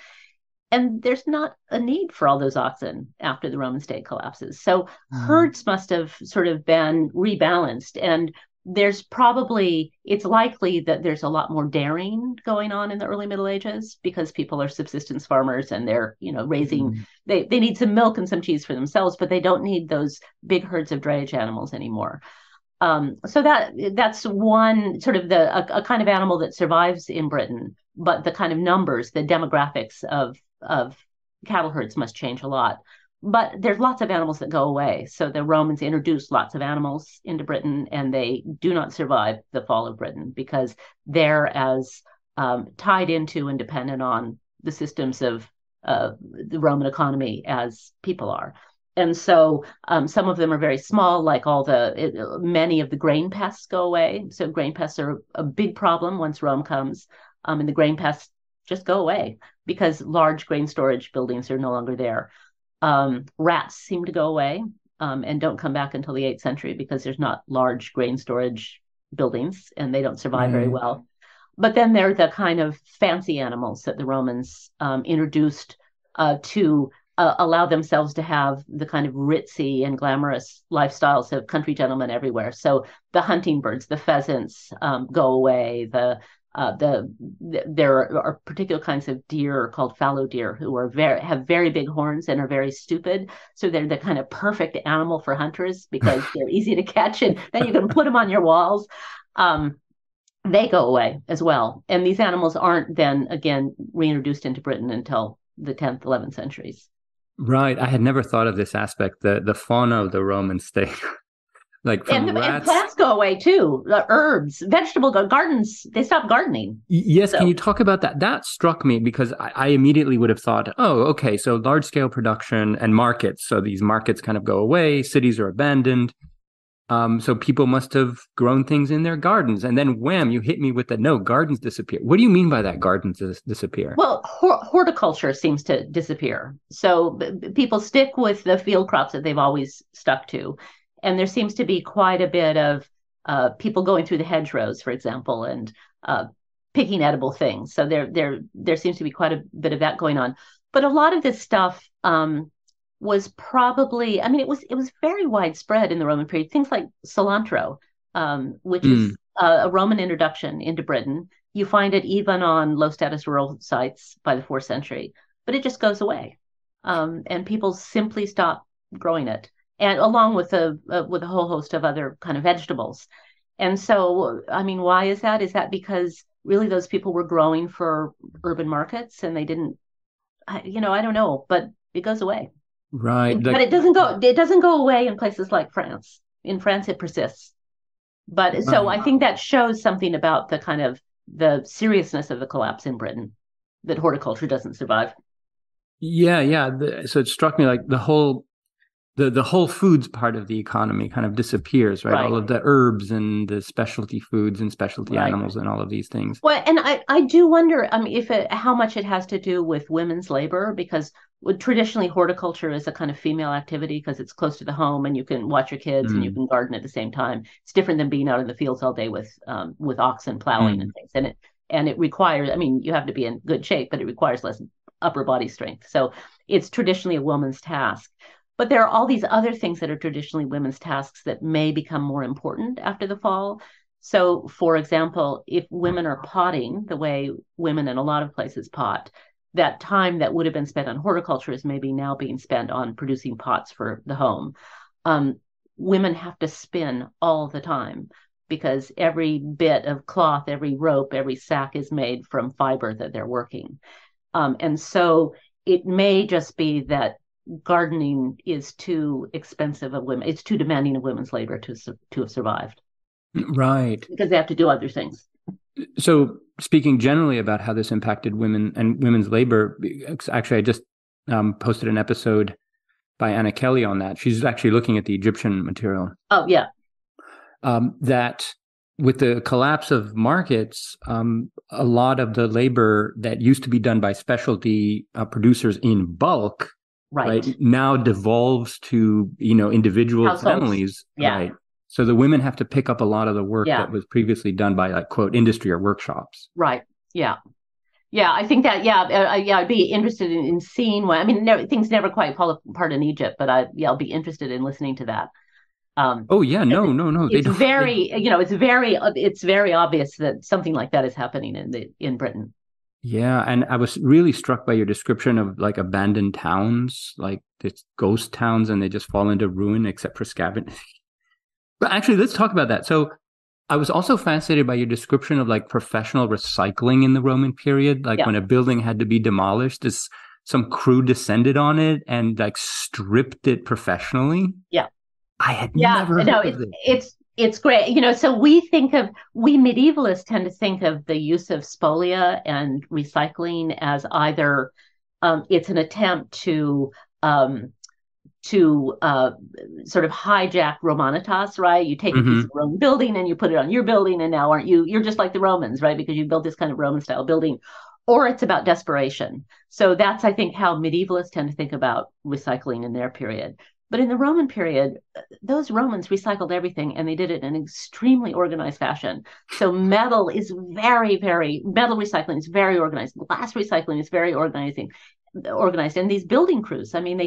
Speaker 2: And there's not a need for all those oxen after the Roman state collapses. So herds must have sort of been rebalanced, and it's likely that there's a lot more daring going on in the early Middle Ages because people are subsistence farmers and they're, raising, they need some milk and some cheese for themselves, but they don't need those big herds of drayage animals anymore. So that's one sort of a kind of animal that survives in Britain, but the kind of numbers, the demographics of cattle herds must change a lot. But there's lots of animals that go away. So the Romans introduced lots of animals into Britain, and they do not survive the fall of Britain because they're as tied into and dependent on the systems of the Roman economy as people are. And so some of them are very small, like many of the grain pests go away. So grain pests are a big problem once Rome comes, and the grain pests just go away because large grain storage buildings are no longer there. Rats seem to go away and don't come back until the 8th century because there's not large grain storage buildings and they don't survive very well. But then there are the kind of fancy animals that the Romans introduced to allow themselves to have the kind of ritzy and glamorous lifestyles of country gentlemen everywhere. So the hunting birds, the pheasants go away. There are particular kinds of deer called fallow deer who have very big horns and are very stupid. So they're the kind of perfect animal for hunters because they're easy to catch and then you can put them on your walls. They go away as well. And these animals aren't then again reintroduced into Britain until the 10th, 11th centuries.
Speaker 1: Right. I had never thought of this aspect, the fauna of the Roman state. Like from
Speaker 2: and
Speaker 1: rats.
Speaker 2: Plants go away too. The herbs, vegetable gardens, they stop gardening.
Speaker 1: Yes. So. Can you talk about that? That struck me because I immediately would have thought, oh, okay, so large scale production and markets. So these markets kind of go away. Cities are abandoned. So people must have grown things in their gardens. And then wham, you hit me with the no, gardens disappear. What do you mean by that, gardens disappear?
Speaker 2: Well, horticulture seems to disappear. So people stick with the field crops that they've always stuck to. And there seems to be quite a bit of people going through the hedgerows, for example, and picking edible things. So there seems to be quite a bit of that going on. But a lot of this stuff was probably, I mean, it was very widespread in the Roman period. Things like cilantro, which is a Roman introduction into Britain. You find it even on low status rural sites by the 4th century, but it just goes away. And people simply stop growing it. And along with a whole host of other kind of vegetables. And so, I mean, why is that? Is that because really those people were growing for urban markets and they didn't, I don't know, but it goes away.
Speaker 1: Right.
Speaker 2: But it doesn't go away in places like France. In France, it persists. But so I think that shows something about the kind of the seriousness of the collapse in Britain, that horticulture doesn't survive.
Speaker 1: Yeah. So it struck me like the whole foods part of the economy kind of disappears, right? All of the herbs and the specialty foods and specialty animals and all of these things.
Speaker 2: Well, and I do wonder how much it has to do with women's labor, because traditionally horticulture is a kind of female activity because it's close to the home and you can watch your kids and you can garden at the same time. It's different than being out in the fields all day with oxen plowing and things. And it requires, I mean, you have to be in good shape, but it requires less upper body strength. So it's traditionally a woman's task. But there are all these other things that are traditionally women's tasks that may become more important after the fall. So, for example, if women are potting the way women in a lot of places pot, that time that would have been spent on horticulture is maybe now being spent on producing pots for the home. Women have to spin all the time because every bit of cloth, every rope, every sack is made from fiber that they're working. And so it may just be that gardening is too expensive of women. It's too demanding of women's labor to have survived.
Speaker 1: Right.
Speaker 2: Because they have to do other things.
Speaker 1: So speaking generally about how this impacted women and women's labor, actually, I just posted an episode by Anna Kelly on that. She's actually looking at the Egyptian material.
Speaker 2: Oh, yeah.
Speaker 1: That with the collapse of markets, a lot of the labor that used to be done by specialty producers in bulk, right, now devolves to, individual
Speaker 2: households.
Speaker 1: Families.
Speaker 2: Yeah.
Speaker 1: Right. So the women have to pick up a lot of the work that was previously done by, like, quote, industry or workshops.
Speaker 2: Right. Yeah. Yeah. I think that, I'd be interested in seeing what, I mean, things never quite fall apart in Egypt, but I'll be interested in listening to that.
Speaker 1: No.
Speaker 2: It's very obvious that something like that is happening in Britain.
Speaker 1: Yeah. And I was really struck by your description of, like, abandoned towns, like it's ghost towns, and they just fall into ruin except for scavenging. But actually, let's talk about that. So I was also fascinated by your description of like professional recycling in the Roman period, like
Speaker 2: Yeah.
Speaker 1: when a building had to be demolished, some crew descended on it and like stripped it professionally.
Speaker 2: Yeah.
Speaker 1: I had
Speaker 2: Yeah,
Speaker 1: never
Speaker 2: no,
Speaker 1: heard of this.
Speaker 2: it's great. So we medievalists tend to think of the use of spolia and recycling as either it's an attempt um, to sort of hijack Romanitas, right? You take a piece of
Speaker 1: Hmm.
Speaker 2: Roman building and you put it on your building, and now aren't you're just like the Romans, right? Because you built this kind of Roman style building. Or it's about desperation. So that's, I think, how medievalists tend to think about recycling in their period. But in the Roman period, those Romans recycled everything and they did it in an extremely organized fashion. So metal recycling is very organized. Glass recycling is very organized. And these building crews, I mean,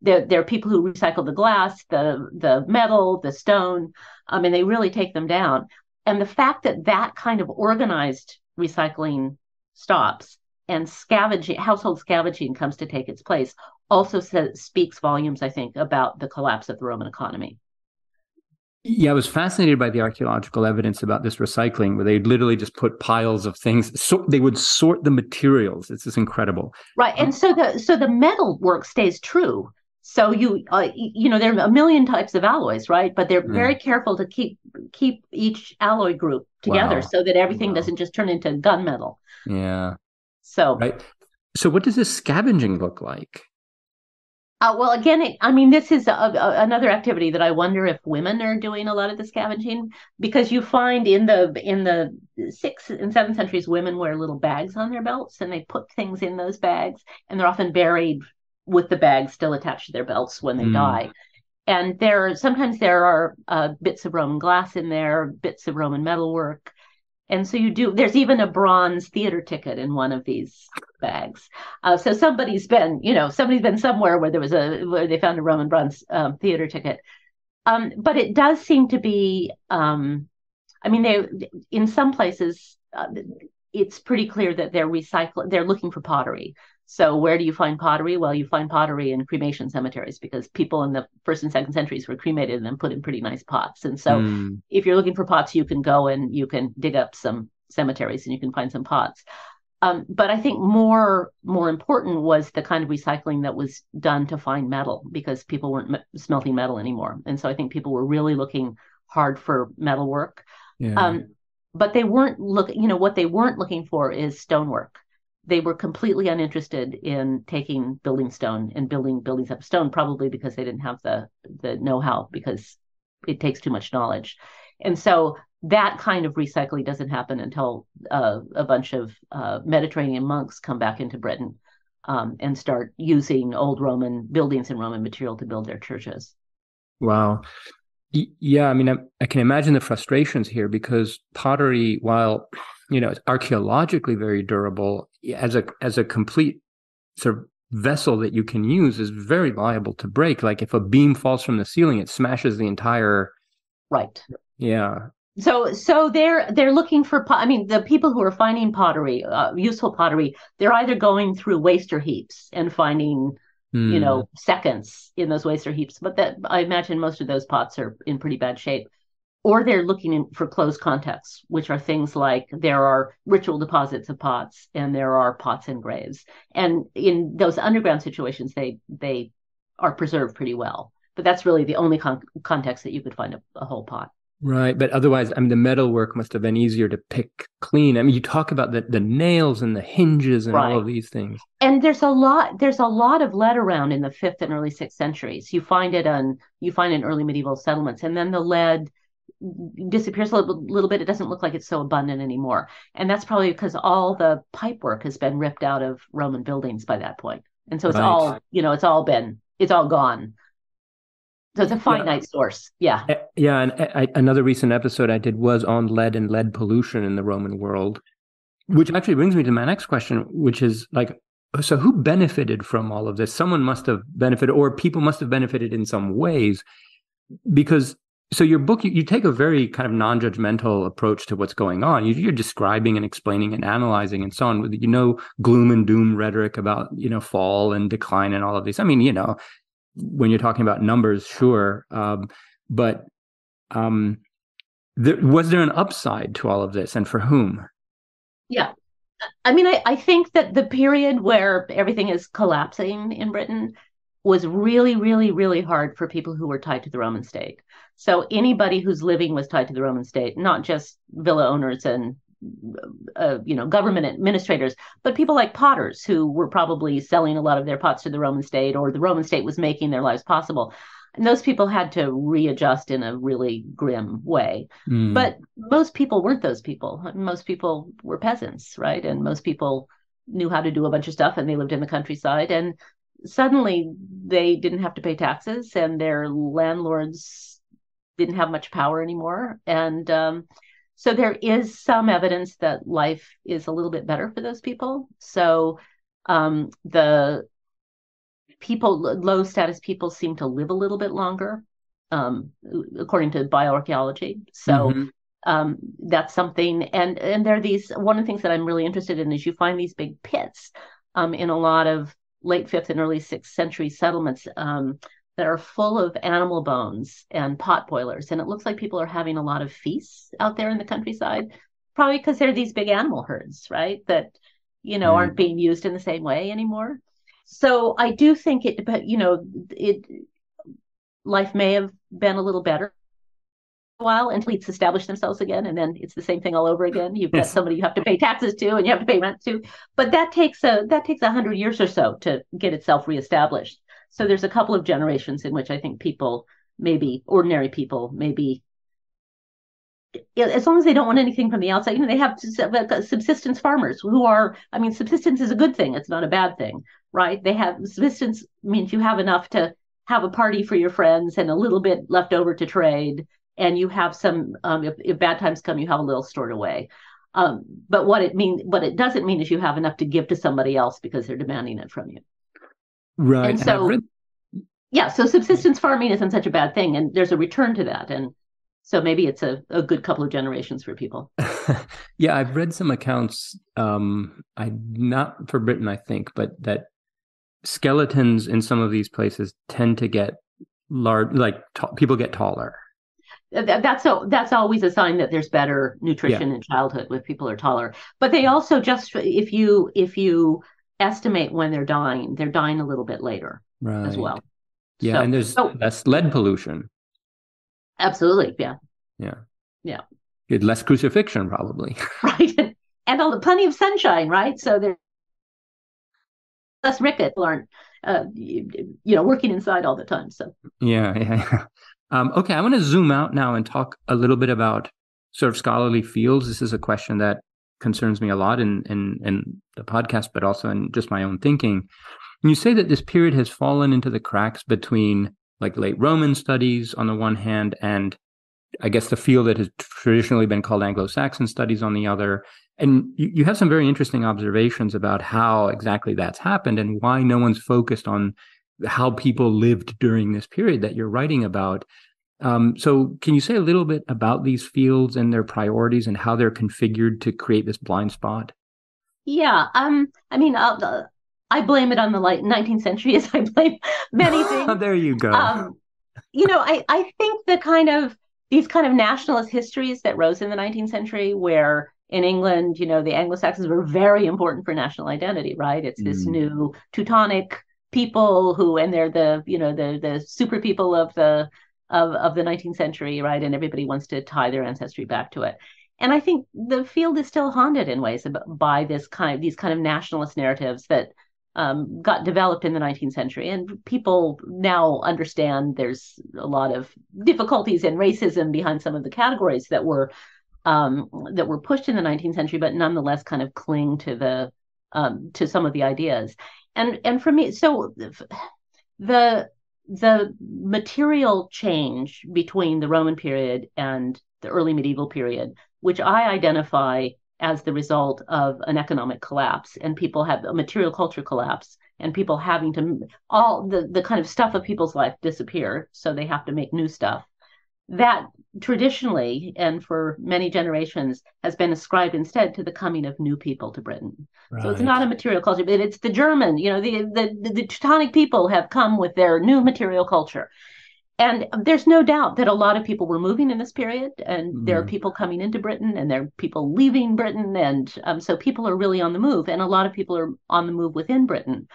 Speaker 2: there are people who recycle the glass, the metal, the stone. I mean, they really take them down. And the fact that that kind of organized recycling stops and household scavenging comes to take its place also speaks volumes, I think, about the collapse of the Roman economy.
Speaker 1: Yeah, I was fascinated by the archaeological evidence about this recycling, where they literally just put piles of things. So they would sort the materials. It's just incredible.
Speaker 2: Right. And so the metal work stays true. So there are a million types of alloys, right? But they're
Speaker 1: Yeah.
Speaker 2: very careful to keep each alloy group together
Speaker 1: Wow.
Speaker 2: so that everything
Speaker 1: Wow.
Speaker 2: doesn't just turn into gunmetal.
Speaker 1: Yeah.
Speaker 2: So
Speaker 1: Right. So what does this scavenging look like?
Speaker 2: well, again, I mean, this is another activity that I wonder if women are doing a lot of the scavenging, because you find in the 6th and 7th centuries, women wear little bags on their belts and they put things in those bags, and they're often buried with the bags still attached to their belts when they
Speaker 1: Mm.
Speaker 2: die. And sometimes there are bits of Roman glass in there, bits of Roman metalwork, and so there's even a bronze theater ticket in one of these bags. So somebody's been somewhere where they found a Roman bronze theater ticket. But it does seem to be, I mean, in some places, it's pretty clear that they're looking for pottery. So where do you find pottery? Well, you find pottery in cremation cemeteries, because people in the 1st and 2nd centuries were cremated and then put in pretty nice pots. And so
Speaker 1: Mm.
Speaker 2: if you're looking for pots, you can go and you can dig up some cemeteries and you can find some pots. But I think more important was the kind of recycling that was done to find metal, because people weren't smelting metal anymore. And so I think people were really looking hard for metal work.
Speaker 1: Yeah.
Speaker 2: Um, but they weren't what they weren't looking for is stonework. They were completely uninterested in taking building stone and building buildings out of stone, probably because they didn't have the know-how, because it takes too much knowledge. And so that kind of recycling doesn't happen until a bunch of Mediterranean monks come back into Britain and start using old Roman buildings and Roman material to build their churches.
Speaker 1: Wow. Yeah, I mean, I can imagine the frustrations here, because pottery, while it's archaeologically very durable, as a complete sort of vessel that you can use, is very liable to break. Like if a beam falls from the ceiling, it smashes the entire.
Speaker 2: Right.
Speaker 1: Yeah.
Speaker 2: So they're looking for I mean, the people who are finding pottery, useful pottery, they're either going through waster heaps and finding
Speaker 1: Hmm.
Speaker 2: seconds in those waster heaps, but that I imagine most of those pots are in pretty bad shape. Or they're looking for closed contexts, which are things like there are ritual deposits of pots and there are pots in graves. And in those underground situations, they are preserved pretty well. But that's really the only context that you could find a whole pot.
Speaker 1: Right. But otherwise, I mean, the metal work must have been easier to pick clean. I mean, you talk about the nails and the hinges and all
Speaker 2: Right.
Speaker 1: of these things.
Speaker 2: And there's a lot of lead around in the 5th and early 6th centuries. You find in early medieval settlements, and then the lead disappears a little bit. It doesn't look like it's so abundant anymore. And that's probably because all the pipe work has been ripped out of Roman buildings by that point. And so
Speaker 1: Right.
Speaker 2: it's all gone. So it's a
Speaker 1: Yeah.
Speaker 2: finite source. Yeah.
Speaker 1: Yeah. And another recent episode I did was on lead and lead pollution in the Roman world, which actually brings me to my next question, which is like, so who benefited from all of this? Someone must have benefited, or people must have benefited in some ways, because so your book, you take a very kind of non-judgmental approach to what's going on. You're describing and explaining and analyzing and so on, with gloom and doom rhetoric about fall and decline and all of these. I mean, when you're talking about numbers, sure, but Was there an upside to all of this, and for whom?
Speaker 2: Yeah. I mean, I think that the period where everything is collapsing in Britain was really, really, really hard for people who were tied to the Roman state. So anybody whose living was tied to the Roman state, not just villa owners and government administrators, but people like potters who were probably selling a lot of their pots to the Roman state, or the Roman state was making their lives possible. And those people had to readjust in a really grim way. But most people weren't those people. Most people were peasants, right? And most people knew how to do a bunch of stuff, and they lived in the countryside. And suddenly they didn't have to pay taxes, and their landlords didn't have much power anymore. And so there is some evidence that life is a little bit better for those people. So the low status people seem to live a little bit longer, according to bioarchaeology. So that's something. And there are these, one of the things that I'm really interested in is you find these big pits in a lot of late 5th and early 6th century settlements that are full of animal bones and pot boilers. And it looks like people are having a lot of feasts out there in the countryside, probably because they're these big animal herds, right? That, aren't being used in the same way anymore. So I do think life may have been a little better a while until it's established themselves again, and then it's the same thing all over again. You've got somebody you have to pay taxes to, and you have to pay rent to, but that takes 100 years or so to get itself reestablished. So there's a couple of generations in which I think people, maybe ordinary people, maybe, as long as they don't want anything from the outside, they have subsistence farmers who are, subsistence is a good thing. It's not a bad thing, right? They have subsistence means you have enough to have a party for your friends and a little bit left over to trade. And you have some, if bad times come, you have a little stored away. But what it doesn't mean is you have enough to give to somebody else because they're demanding it from you.
Speaker 1: Right.
Speaker 2: And so, so subsistence farming isn't such a bad thing. And there's a return to that. And so maybe it's a good couple of generations for people.
Speaker 1: Yeah, I've read some accounts, not for Britain, I think, but that skeletons in some of these places tend to get large, people get taller.
Speaker 2: That's always a sign that there's better nutrition in childhood if people are taller. But they also just, if you estimate when they're dying a little bit later as well.
Speaker 1: Yeah, so, and there's less lead pollution.
Speaker 2: Absolutely, yeah.
Speaker 1: Yeah. Less crucifixion, probably.
Speaker 2: Right, and plenty of sunshine, right? So there's less rickets. People aren't, working inside all the time. So
Speaker 1: yeah. Okay, I want to zoom out now and talk a little bit about sort of scholarly fields. This is a question that concerns me a lot in the podcast, but also in just my own thinking. And you say that this period has fallen into the cracks between late Roman studies on the one hand, and I guess the field that has traditionally been called Anglo-Saxon studies on the other. And you have some very interesting observations about how exactly that's happened and why no one's focused on how people lived during this period that you're writing about. So can you say a little bit about these fields and their priorities and how they're configured to create this blind spot?
Speaker 2: Yeah. I blame it on the late 19th century, as I blame many things.
Speaker 1: There you go.
Speaker 2: I think these kind of nationalist histories that rose in the 19th century, where in England, the Anglo-Saxons were very important for national identity, right? It's this new Teutonic people and they're the super people of the 19th century, right? And everybody wants to tie their ancestry back to it. And I think the field is still haunted in ways by these kind of nationalist narratives that got developed in the 19th century. And people now understand there's a lot of difficulties and racism behind some of the categories that were pushed in the 19th century, but nonetheless kind of cling to some of the ideas. And for me, so the material change between the Roman period and the early medieval period, which I identify as the result of an economic collapse, and people have a material culture collapse, and people having to, all the kind of stuff of people's life disappear, so they have to make new stuff. That traditionally, and for many generations, has been ascribed instead to the coming of new people to Britain. Right. So it's not a material culture, but it's the German, the Teutonic people have come with their new material culture. And there's no doubt that a lot of people were moving in this period, and there are
Speaker 1: Yeah.
Speaker 2: people coming into Britain, and there are people leaving Britain, and so people are really on the move, and a lot of people are on the move within Britain.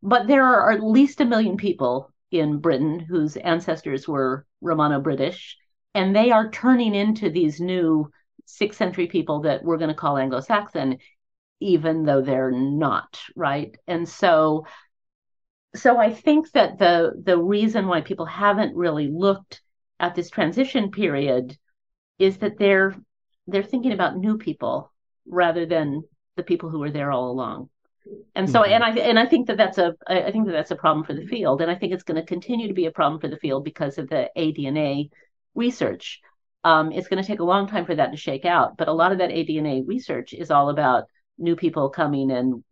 Speaker 2: But there are at least 1 million people in Britain whose ancestors were Romano-British, and they are turning into these new 6th century people that we're going to call Anglo-Saxon, even though they're not, right? And so I think that the reason why people haven't really looked at this transition period is that they're thinking about new people rather than the people who were there all along. And so,
Speaker 1: Right.
Speaker 2: and I think that that's a problem for the field, and I think it's going to continue to be a problem for the field because of the ADNA research. It's going to take a long time for that to shake out, but a lot of that ADNA research is all about new people coming and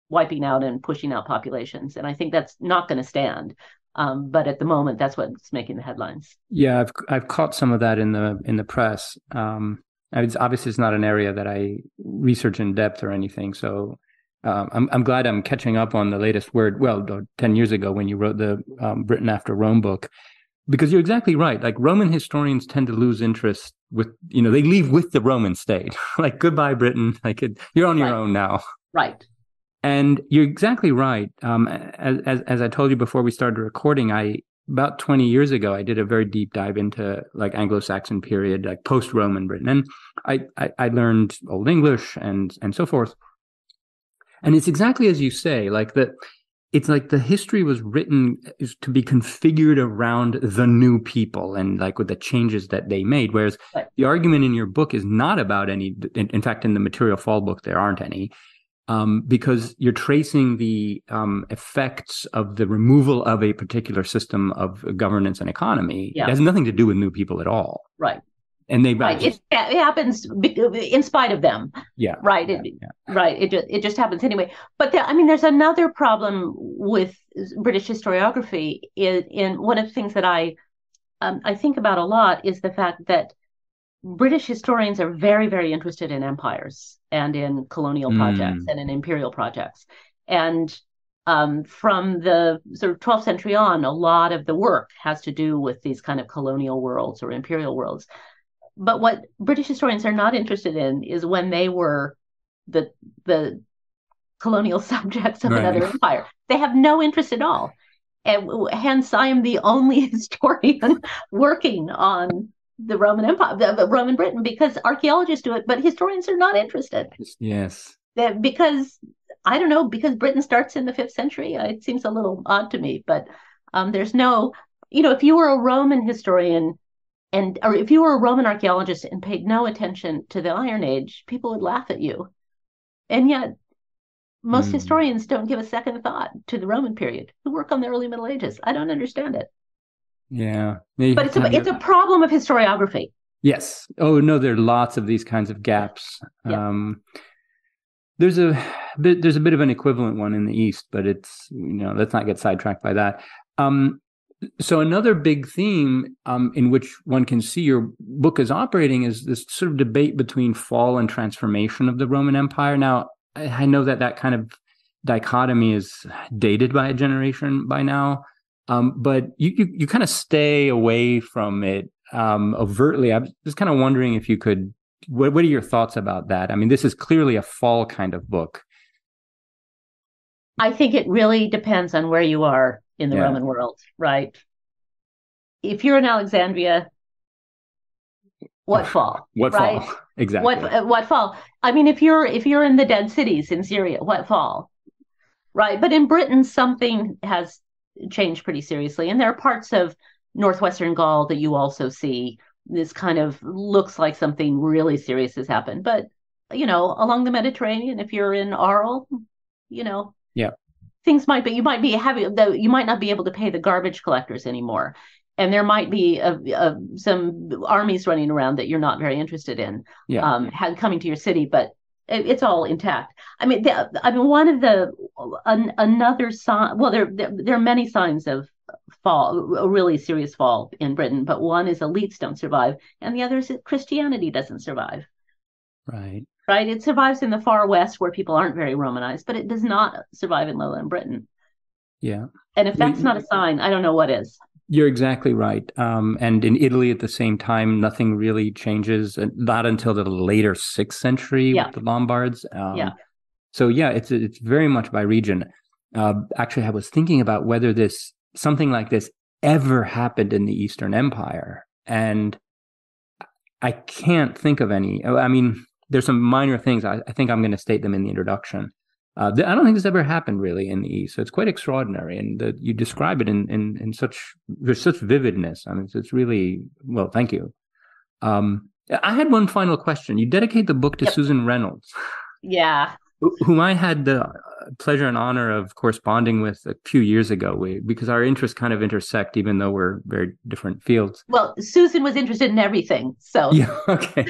Speaker 2: wiping out and pushing out populations, and I think that's not going to stand. But at the moment, that's what's making the headlines.
Speaker 1: Yeah, I've caught some of that in the press. Obviously it's not an area that I research in depth or anything, so I'm glad I'm catching up on the latest word. Well, 10 years ago when you wrote the Britain After Rome book, because you're exactly right. Like Roman historians tend to lose interest with, they leave with the Roman state. Like goodbye Britain. Like you're on your own now.
Speaker 2: Right.
Speaker 1: And you're exactly right. As I told you before we started recording, about 20 years ago, I did a very deep dive into like Anglo-Saxon period, like post-Roman Britain, and I learned Old English and so forth. And it's exactly as you say, like it's like the history was written is to be configured around the new people and like with the changes that they made. Whereas the argument in your book is not about any. In fact, in the Material Fall book, there aren't any. Because you're tracing the effects of the removal of a particular system of governance and economy.
Speaker 2: Yeah.
Speaker 1: It has nothing to do with new people at all.
Speaker 2: Right.
Speaker 1: And
Speaker 2: it happens in spite of them.
Speaker 1: Yeah.
Speaker 2: Right. Right. It just happens anyway. But there's another problem with British historiography. In one of the things that I think about a lot is the fact that British historians are very, very interested in empires and in colonial projects and in imperial projects. And from the sort of 12th century on, a lot of the work has to do with these kind of colonial worlds or imperial worlds. But what British historians are not interested in is when they were the colonial subjects of another empire. They have no interest at all. And hence, I am the only historian working on the Roman Empire, the Roman Britain, because archaeologists do it, but historians are not interested.
Speaker 1: Yes.
Speaker 2: Because, I don't know, because Britain starts in the 5th century. It seems a little odd to me, but there's no, if you were a Roman historian or if you were a Roman archaeologist and paid no attention to the Iron Age, people would laugh at you. And yet, most historians don't give a second thought to the Roman period, who work on the early Middle Ages. I don't understand it.
Speaker 1: Yeah.
Speaker 2: But it's a problem of historiography.
Speaker 1: Yes. Oh, no, there are lots of these kinds of gaps. Yeah. There's a bit of an equivalent one in the East, but it's, let's not get sidetracked by that. So another big theme in which one can see your book is operating is this sort of debate between fall and transformation of the Roman Empire. Now, I know that kind of dichotomy is dated by a generation by now, but you kind of stay away from it overtly. I was just kind of wondering if you could, what are your thoughts about that? I mean, this is clearly a fall kind of book.
Speaker 2: I think it really depends on where you are in the Roman world, right? If you're in Alexandria, what fall?
Speaker 1: What
Speaker 2: right?
Speaker 1: fall? Exactly.
Speaker 2: What fall? I mean, if you're in the dead cities in Syria, what fall? Right. But in Britain, something has changed pretty seriously. And there are parts of northwestern Gaul that you also see. This kind of looks like something really serious has happened. But, along the Mediterranean, if you're in Arles,
Speaker 1: yeah,
Speaker 2: things might be, you might not be able to pay the garbage collectors anymore. And there might be some armies running around that you're not very interested in coming to your city, but it's all intact. I mean, one of another sign. Well, there are many signs of fall, a really serious fall in Britain, but one is elites don't survive, and the other is that Christianity doesn't survive.
Speaker 1: Right.
Speaker 2: Right. It survives in the far west where people aren't very Romanized, but it does not survive in lowland Britain.
Speaker 1: Yeah.
Speaker 2: And if that's not a sign, I don't know what is.
Speaker 1: You're exactly right. And in Italy at the same time, nothing really changes, not until the later 6th century with
Speaker 2: Yeah,
Speaker 1: the Lombards.
Speaker 2: yeah.
Speaker 1: So yeah, it's very much by region. Actually, I was thinking about whether this something like this ever happened in the Eastern Empire, and I can't think of any. I mean, there's some minor things. I think I'm going to state them in the introduction. I don't think this ever happened really in the East, so it's quite extraordinary. And you describe it in such there's such vividness. I mean, it's really well. Thank you. I had one final question. You dedicate the book to
Speaker 2: Yep.
Speaker 1: Susan Reynolds,
Speaker 2: Yeah.
Speaker 1: whom I had the pleasure and honor of corresponding with a few years ago. Because our interests kind of intersect, even though we're very different fields.
Speaker 2: Well, Susan was interested in everything. So
Speaker 1: Yeah. Okay.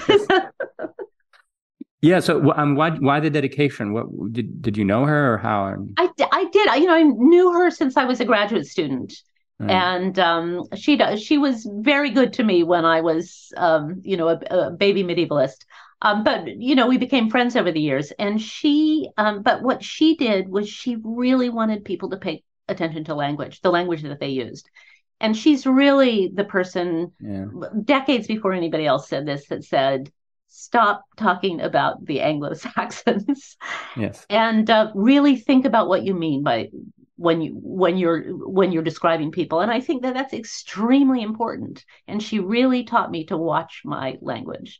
Speaker 1: Yeah. So, why the dedication? What did you know her or how?
Speaker 2: I did. I knew her since I was a graduate student.
Speaker 1: Right.
Speaker 2: And she was very good to me when I was, a baby medievalist. But we became friends over the years. And but what she did was she really wanted people to pay attention to language, the language that they used. And she's really the person,
Speaker 1: Yeah.
Speaker 2: decades before anybody else said this, that said, stop talking about the Anglo-Saxons
Speaker 1: Yes.
Speaker 2: and really think about what you mean by when you're describing people. And I think that that's extremely important. And she really taught me to watch my language.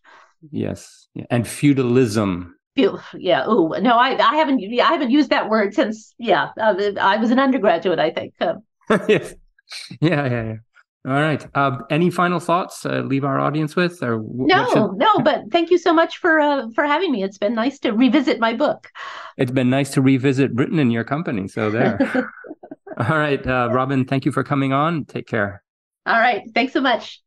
Speaker 1: Yes. Yeah. And feudalism.
Speaker 2: Yeah. Oh no, I haven't used that word since. Yeah, I was an undergraduate, I think.
Speaker 1: Yes. Yeah. Yeah. Yeah. All right. Any final thoughts? Leave our audience with, or what should?
Speaker 2: No. But thank you so much for having me. It's been nice to revisit my book.
Speaker 1: It's been nice to revisit Britain in your company. So there. All right, Robin. Thank you for coming on. Take care.
Speaker 2: All right. Thanks so much.